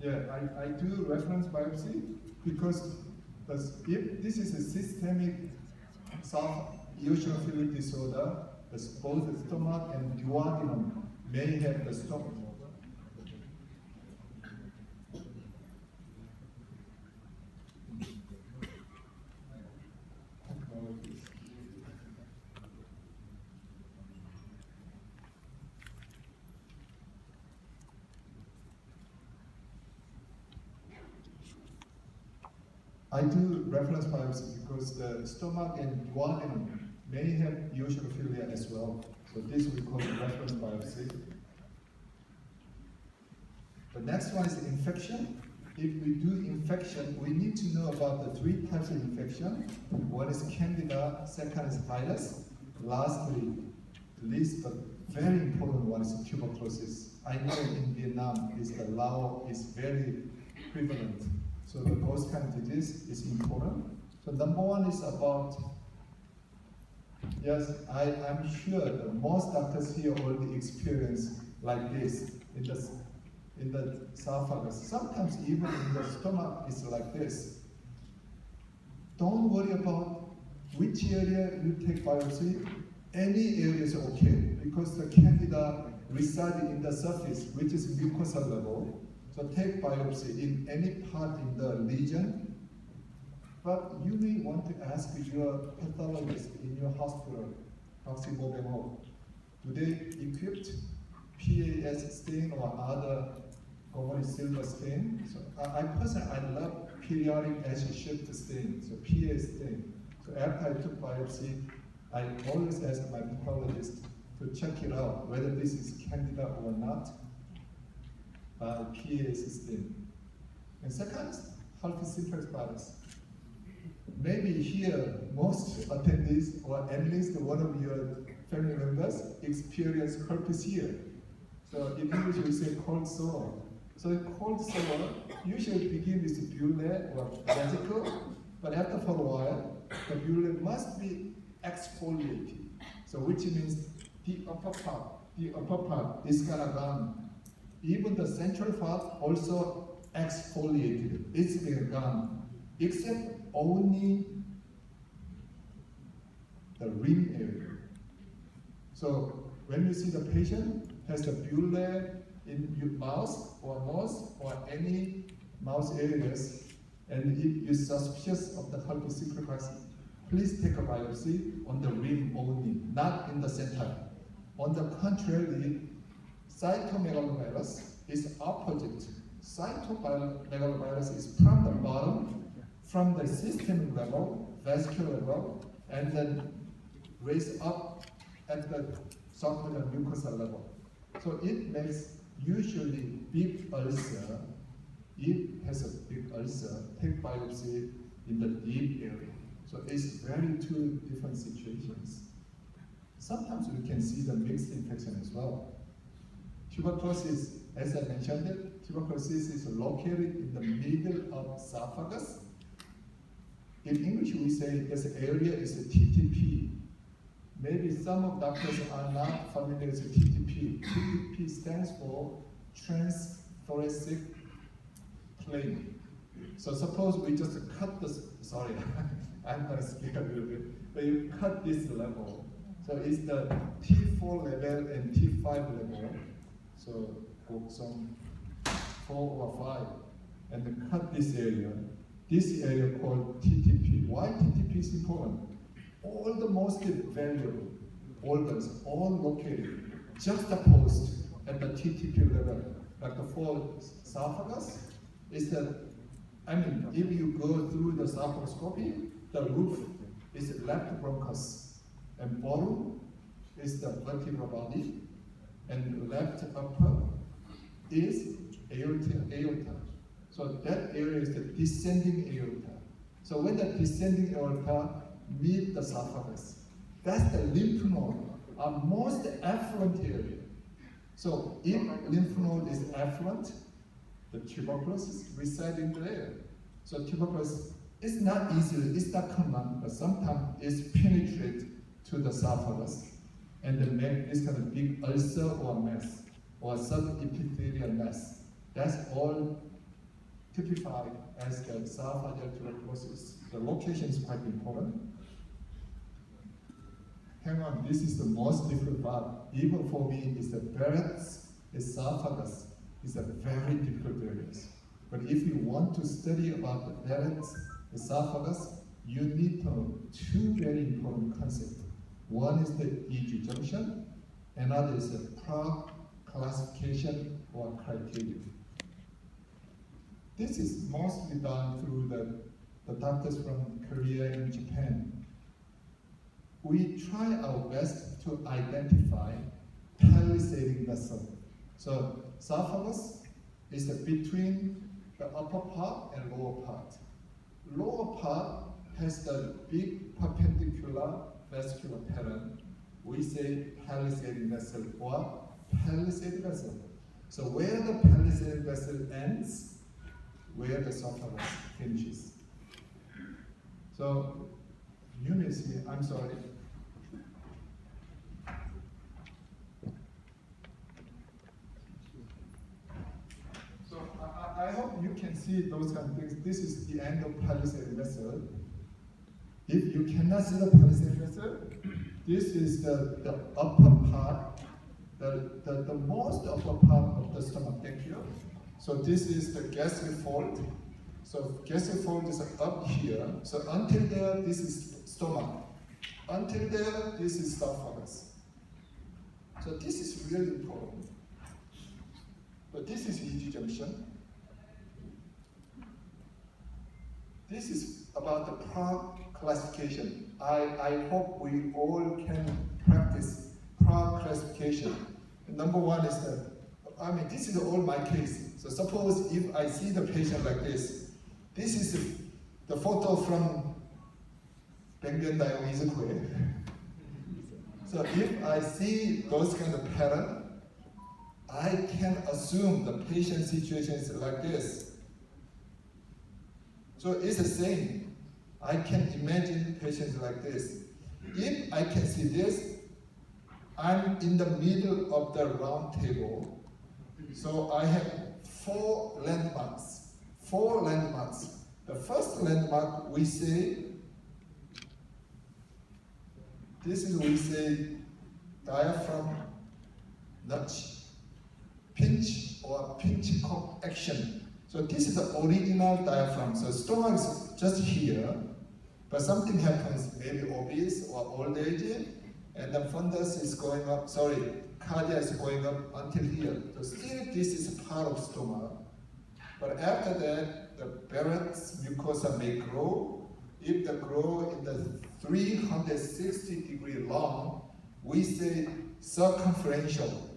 Yeah, I do reference biopsy because if this is a systemic soft eosinophilic disorder, both the stomach and duodenum may have the stomach. I do reference biopsy because the stomach and duodenum may have eosinophilia as well. So this we call reference biopsy. The next one is infection. If we do infection, we need to know about the three types of infection. One is candida, second is virus. Lastly, the least but very important one is tuberculosis. I know in Vietnam the Lao is very prevalent. So those kind of disease is important. So number one is about, yes, I'm sure that most doctors here already experience like this in the esophagus. Sometimes even in the stomach is like this. Don't worry about which area you take biopsy. Any area is okay because the candida reside in the surface, which is mucosal level. So take biopsy in any part in the lesion, but you may want to ask your pathologist in your hospital, do they equipped PAS stain or other common silver stain? So I personally, I love periodic acid shift stain, so PA stain. So after I took biopsy, I always ask my pathologist to check it out, whether this is candida or not. PA system. And second, herpes simplex virus. Maybe here, most attendees, or at least one of your family members, experience herpes here. So in English we say cold sore. So cold sore usually begins with bullae or vesicle, but after for a while, the bullae must be exfoliated. So which means the upper part is gonna gone. Even the central part also exfoliated, it's been gone, except only the rim area. So when you see the patient has the bullae in your mouth or nose or any mouth areas, and if you're suspicious of the herpes simplex, please take a biopsy on the rim only, not in the center. On the contrary, cytomegalovirus is opposite. Cytomegalovirus is from the bottom, from the systemic level, vascular level, and then raise up at the circular mucosal level. So it makes usually big ulcer. It has a big ulcer, take biopsy in the deep area. So it's very two different situations. Sometimes we can see the mixed infection as well. Tuberculosis, as I mentioned, tuberculosis is located in the middle of esophagus. In English, we say this area is a TTP. Maybe some of doctors are not familiar with TTP. TTP stands for transthoracic plane. So suppose we just cut this, sorry, I'm going to speak a little bit, but you cut this level. So it's the T4 level and T5 level. So some 4 or 5, and then cut this area. This area called TTP. Why TTP is important? All the most valuable organs, all located, juxtaposed at the TTP level. Like the for esophagus, is that, I mean, if you go through the esophagoscopy, the roof is left bronchus, and bottom is the vertebral body, and left upper is aorta. So that area is the descending aorta. So when the descending aorta meet the esophagus, that's the lymph node, our most affluent area. So if lymph node is affluent, the tuberculosis resides there. So tuberculosis is not easily, it's not common, but sometimes it's penetrate to the esophagus and then make this kind of big ulcer or mass or subepithelial mass. That's all typified as the esophageal tuberculosis. The location is quite important. Hang on, this is the most difficult part. Even for me, is the Barrett's esophagus is a very difficult area. But if you want to study about the Barrett's esophagus, you need to know two very important concepts. One is the EG junction, another is the Prague classification or criteria. This is mostly done through the doctors from Korea and Japan. We try our best to identify palisading vessel. So esophagus is between the upper part and lower part. Lower part has the big perpendicular vascular pattern. We say palisading vessel or palisading vessel. So where the palisading vessel ends, where the esophagus finishes. So you may see, I'm sorry. So I hope you can see those kind of things. This is the end of palisading vessel. If you cannot see the palisading vessel, this is the upper part, the most upper part of the stomach. Thank you. So this is the gastric fold. So gastric fold is up here. So until there, this is stomach. Until there, this is esophagus. So this is really important. But this is EG junction. This is about the Prague classification. I hope we all can practice Prague classification. Number one is this is all my case. So suppose if I see the patient like this is the photo from 백년다용 이즈코에. So if I see those kind of pattern, I can assume the patient situation is like this. So it's the same. I can imagine patients like this. If I can see this, I'm in the middle of the round table. So I have four landmarks. The first landmark we say, we say diaphragm nudge, pinch or pinch cock action. So this is the original diaphragm. So stomach is just here, but something happens, maybe obese or old age, and the fundus is going up, cardia is going up until here. So still this is part of stomach. But after that, the Barrett's mucosa may grow. If they grow in the 360-degree long, we say circumferential.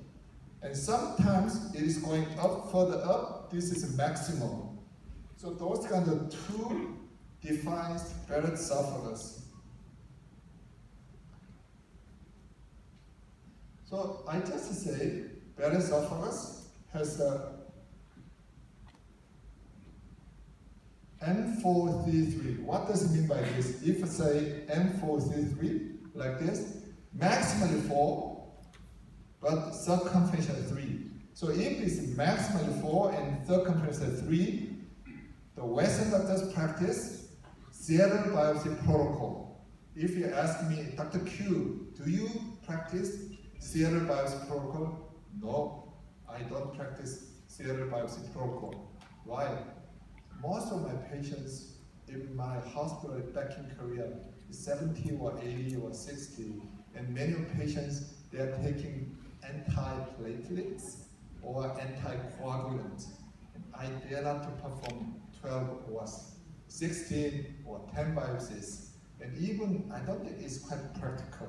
And sometimes it is going up, further up, this is maximum. So those kind of two defines Barrett's esophagus. So I just say Barrett's esophagus has a M4C3. What does it mean by this? If I say M4C3 like this, maximally 4, but circumferential 3. So if it's maximally 4 and circumferential 3, the Western doctors practice serial biopsy protocol. If you ask me, Dr. Q, do you practice serial biopsy protocol? No, I don't practice serial biopsy protocol. Why? Most of my patients in my hospital back in Korea is 70 or 80 or 60, and many patients, they are taking antiplatelets or anticoagulant. And I dare not to perform 12 or 16 or 10 biopsies. And even, I don't think it's quite practical.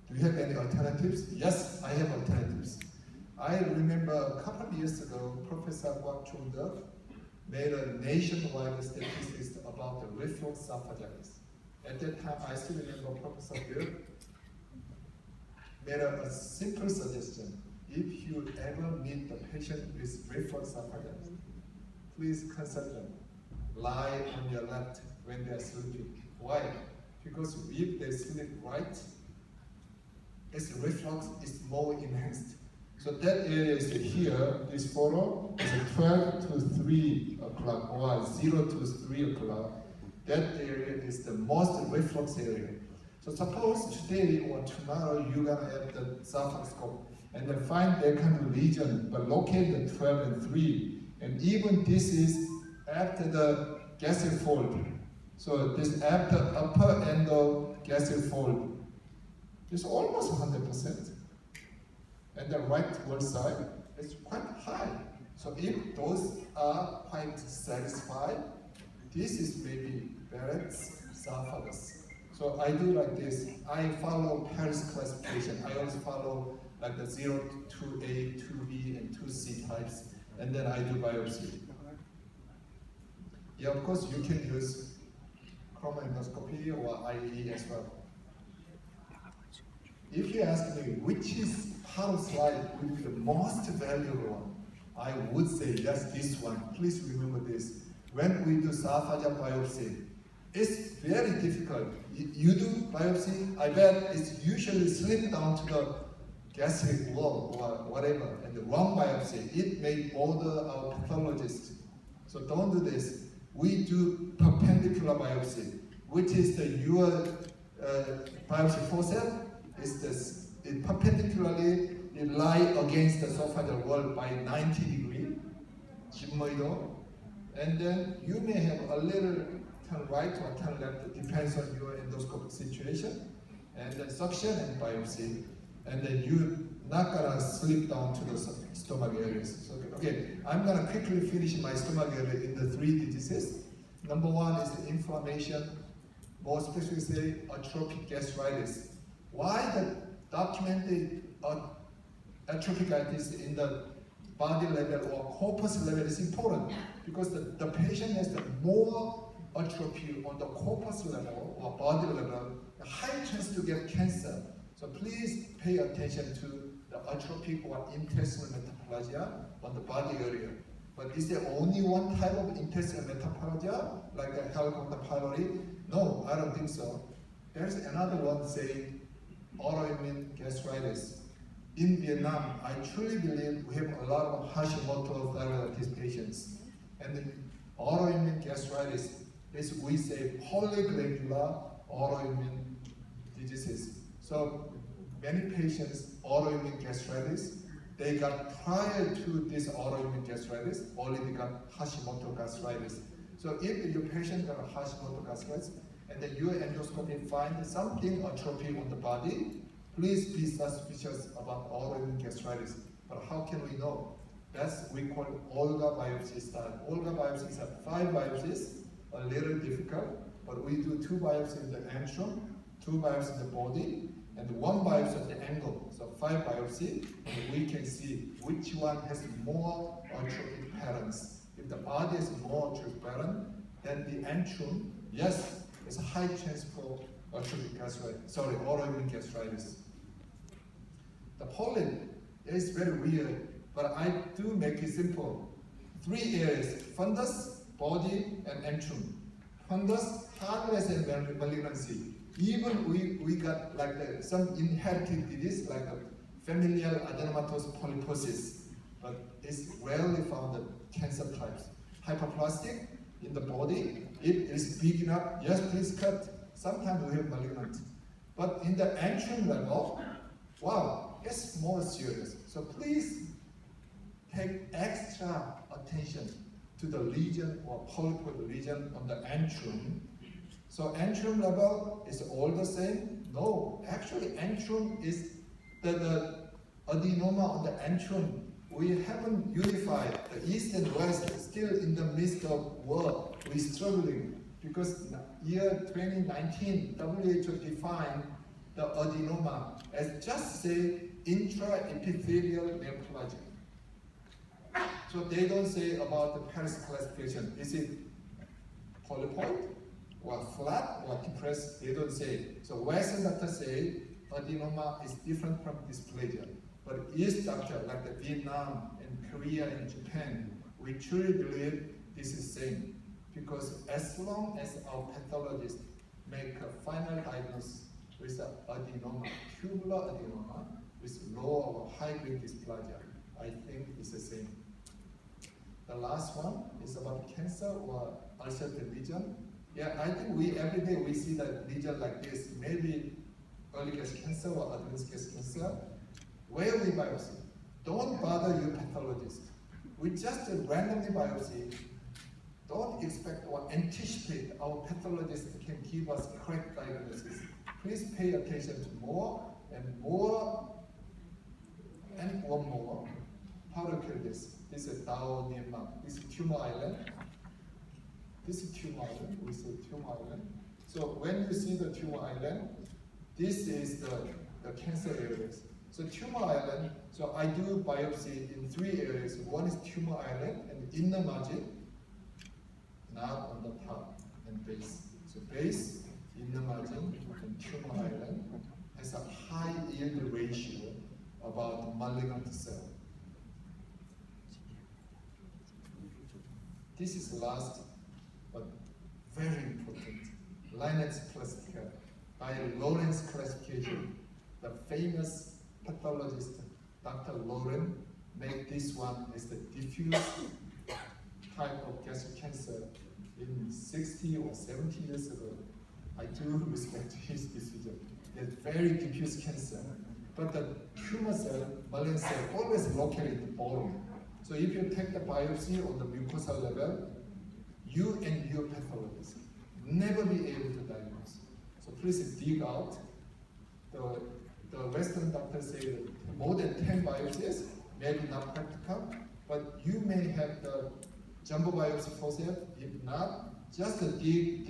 Do you have any alternatives? Yes, I have alternatives. I remember a couple of years ago, Professor Kwak Chung-deok made a nationwide statistics about the reflux esophagitis. At that time, I still remember Professor Deok made a simple suggestion. If you ever meet the patient with reflux esophagitis, please consult them. Lie on your left when they are sleeping. Why? Because if they sleep right, its reflux is more enhanced. So that area is here. This photo is 12 to 3 o'clock or 0 to 3 o'clock. That area is the most reflux area. So suppose today or tomorrow you're gonna have the sapphoscope and then find that kind of lesion, but locate the 12 and 3. And even this is after the gastric fold. So this after upper endo gastric fold is almost 100%. And the right wall side is quite high. So if those are quite satisfied, this is maybe Barrett's esophagus. So I do like this. I follow Paris classification. I also follow like the 0 to A, 2B, and 2C types. And then I do biopsy. Yeah, of course you can use chromendoscopy or IE as well. If you ask me which is part of slide would be the most valuable one, I would say yes, this one. Please remember this. When we do esophageal biopsy, it's very difficult. You do biopsy, I bet it's usually slip down to the gastric wall or whatever, and the wrong biopsy, it may bother our pathologist. So don't do this. We do perpendicular biopsy, which is your biopsy faucet. Is this? It perpendicularly it lie against the esophageal wall by 90 degrees, and then you may have a little turn right or turn left, depends on your endoscopic situation, and then suction and biopsy, and then you're not gonna slip down to the stomach areas. So, okay, I'm gonna quickly finish my stomach area in the 3 diseases. Number 1 is the inflammation, more specifically atrophic gastritis. Why the documented atrophic gastritis in the body level or corpus level is important? Because the patient has the more atrophy on the corpus level or body level, a high chance to get cancer. So please pay attention to the atrophic or intestinal metaplasia on the body area. But is there only one type of intestinal metaplasia, like the Helicobacter pylori? No, I don't think so. There's another one saying autoimmune gastritis. In Vietnam, I truly believe we have a lot of Hashimoto thyroiditis patients. And the autoimmune gastritis is, we say, polyglandular autoimmune diseases. So many patients, autoimmune gastritis, they got prior to this autoimmune gastritis, already got Hashimoto gastritis. So if your patient got a Hashimoto gastritis, and then your endoscopy find something atrophy on the body, please be suspicious about autoimmune gastritis. But how can we know? That's we call Olga biopsy style. Olga biopsies have 5 biopsies, a little difficult, but we do 2 biopsies in the antrum, 2 biopsies in the body, and 1 biopsy at the angle. So 5 biopsy, and we can see which one has more atrophic patterns. If the body has more atrophic pattern, then the antrum, yes, there's a high chance for atrophic gastritis, autoimmune gastritis. The pollen is very weird, but I do make it simple. 3 areas: fundus, body, and antrum. Fundus, hardness and malignancy. Even we got like some inherited disease like the familial adenomatous polyposis, but it's rarely found in cancer types. Hyperplastic in the body, it is big enough, yes, please cut. Sometimes we have malignant. But in the antrum level, wow, it's more serious. So please take extra attention to the lesion or polypoid lesion on the antrum. So antrum level is all the same? No, actually antrum is the adenoma on the antrum. We haven't unified the east and west, still in the midst of war. We're struggling because year 2019, WHO defined the adenoma as just say intraepithelial neoplasia. So they don't say about the Paris classification. Is it polypoid or flat or depressed? They don't say. So Western doctors say adenoma is different from dysplasia. But East doctor, like the Vietnam and Korea and Japan, we truly believe this is same. Because as long as our pathologists make a final diagnosis with the adenoma, tubular adenoma, with low or high-grade dysplasia. I think it's the same. The last one is about cancer or ulcerative lesion. Yeah, I think every day we see that lesion like this, maybe early stage cancer or advanced stage cancer. Where we biopsy? Don't bother your pathologist. We just randomly biopsy. Don't expect or anticipate our pathologist can give us correct diagnosis. Please pay attention to more and more and one more. How to kill this? This is thảo, Myanmar. This is tumor island. This is tumor island. We say tumor island. So when you see the tumor island, this is the cancer areas. So tumor island, so I do biopsy in 3 areas. One is tumor island and inner margin, not on the top and base. So base, inner margin, and tumor island has a high yield ratio about malignant cell. This is last, but very important. Lineage classification by Lawrence classification. The famous pathologist, Dr. Lauren, made this one as the diffuse type of gastric cancer in 60 or 70 years ago. I do respect his decision. It's very diffuse cancer, but the tumor cell, malignant cell, always located in the bottom. So if you take the biopsy on the mucosal level, you and your pathologist never be able to diagnose. So please dig out. The Western doctors say that more than 10 biopsies, maybe not practical, but you may have the jumbo biopsy process. If not, just dig.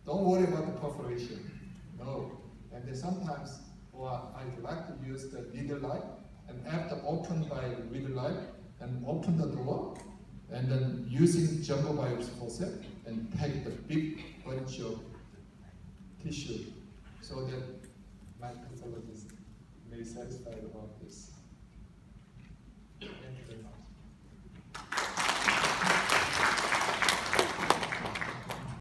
Don't worry about the perforation. No. And then sometimes, or I'd like to use the needle light, and after open by needle light, and open the door, and then using jumbo biopsy process, and take the big bunch of tissue, so that my pathologist may be satisfied about this.